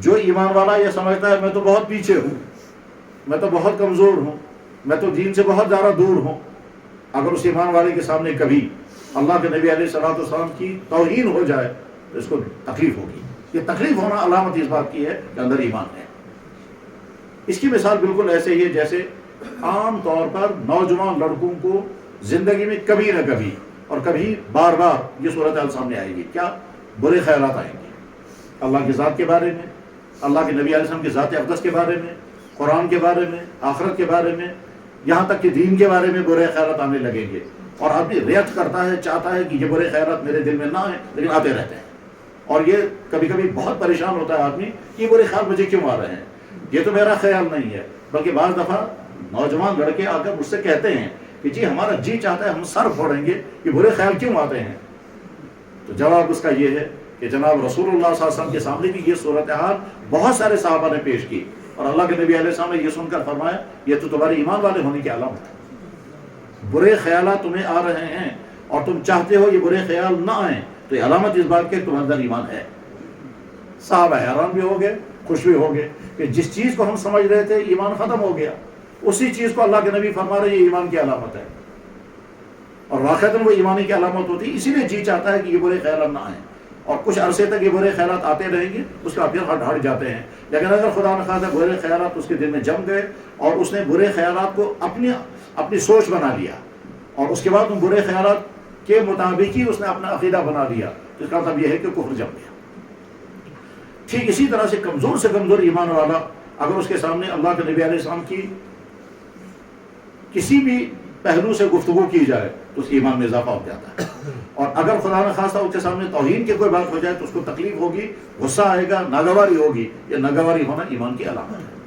جو ایمان والا یہ سمجھتا ہے میں تو بہت پیچھے ہوں، میں تو بہت کمزور ہوں، میں تو دین سے بہت زیادہ دور ہوں، اگر اس ایمان والے کے سامنے کبھی اللہ کے نبی علیہ السلام کی توہین ہو جائے تو اس کو تکلیف ہوگی۔ یہ تکلیف ہونا علامت اس بات کی ہے کہ اندر ایمان ہے۔ اس کی مثال بالکل ایسے ہی ہے جیسے عام طور پر نوجوان لڑکوں کو زندگی میں کبھی نہ کبھی اور کبھی بار بار یہ صورتحال سامنے آئے گی، کیا؟ برے خیالات آئیں گے اللہ کی ذات کے بارے میں، اللہ کے نبی علیہ السلام کی ذات اقدس کے بارے میں، قرآن کے بارے میں، آخرت کے بارے میں، یہاں تک کہ دین کے بارے میں برے خیالات آنے لگیں گے، اور آدمی ریئیکٹ کرتا ہے، چاہتا ہے کہ یہ برے خیالات میرے دل میں نہ آئیں، لیکن آتے رہتے ہیں، اور یہ کبھی کبھی بہت پریشان ہوتا ہے آدمی کہ یہ برے خیال مجھے کیوں آ رہے ہیں، یہ تو میرا خیال نہیں ہے۔ بلکہ بعض دفعہ نوجوان لڑکے آ کر مجھ سے کہتے ہیں کہ جی ہمارا جی چاہتا ہے ہم سر پھوڑیں گے، یہ برے خیال کیوں آتے ہیں؟ تو جواب اس کا یہ ہے کہ جناب رسول اللہ صلی اللہ علیہ وسلم کے سامنے بھی یہ صورتحال بہت سارے صحابہ نے پیش کی، اور اللہ کے نبی علیہ السلام نے یہ سن کر فرمایا یہ تو تمہارے ایمان والے ہونے کی علامت ہے۔ برے خیالات تمہیں آ رہے ہیں اور تم چاہتے ہو یہ برے خیال نہ آئیں، تو یہ علامت اس بات کی تمہارے اندر ایمان ہے۔ صحابہ حیران بھی ہو گئے، خوش بھی ہو گئے کہ جس چیز کو ہم سمجھ رہے تھے ایمان ختم ہو گیا، اسی چیز کو اللہ کے نبی فرما رہے ہیں یہ ایمان کی علامت ہے، اور واقعتاً وہ ایمانی کی علامت ہوتی ہے۔ اسی لیے جی چاہتا ہے کہ یہ برے خیالات نہ آئیں، اور کچھ عرصے تک یہ برے خیالات آتے رہیں گے، اس کا پھر ہٹ جاتے ہیں۔ لیکن اگر خدا نخواستہ برے خیالات اس کے دل میں جم گئے اور اس نے برے خیالات کو اپنی سوچ بنا لیا، اور اس کے بعد ان برے خیالات کے مطابق ہی اس نے اپنا عقیدہ بنا لیا، تو اس کا مطلب یہ ہے کہ کفر جم گیا۔ ٹھیک اسی طرح سے کمزور ایمان والا اگر اس کے سامنے اللہ کے نبی علیہ السلام کی کسی بھی پہلو سے گفتگو کی جائے تو اس کے ایمان میں اضافہ ہو جاتا ہے، اور اگر خدا نخواستہ اس کے سامنے توہین کی کوئی بات ہو جائے تو اس کو تکلیف ہوگی، غصہ آئے گا، ناگواری ہوگی۔ یہ ناگواری ہونا ایمان کی علامت ہے۔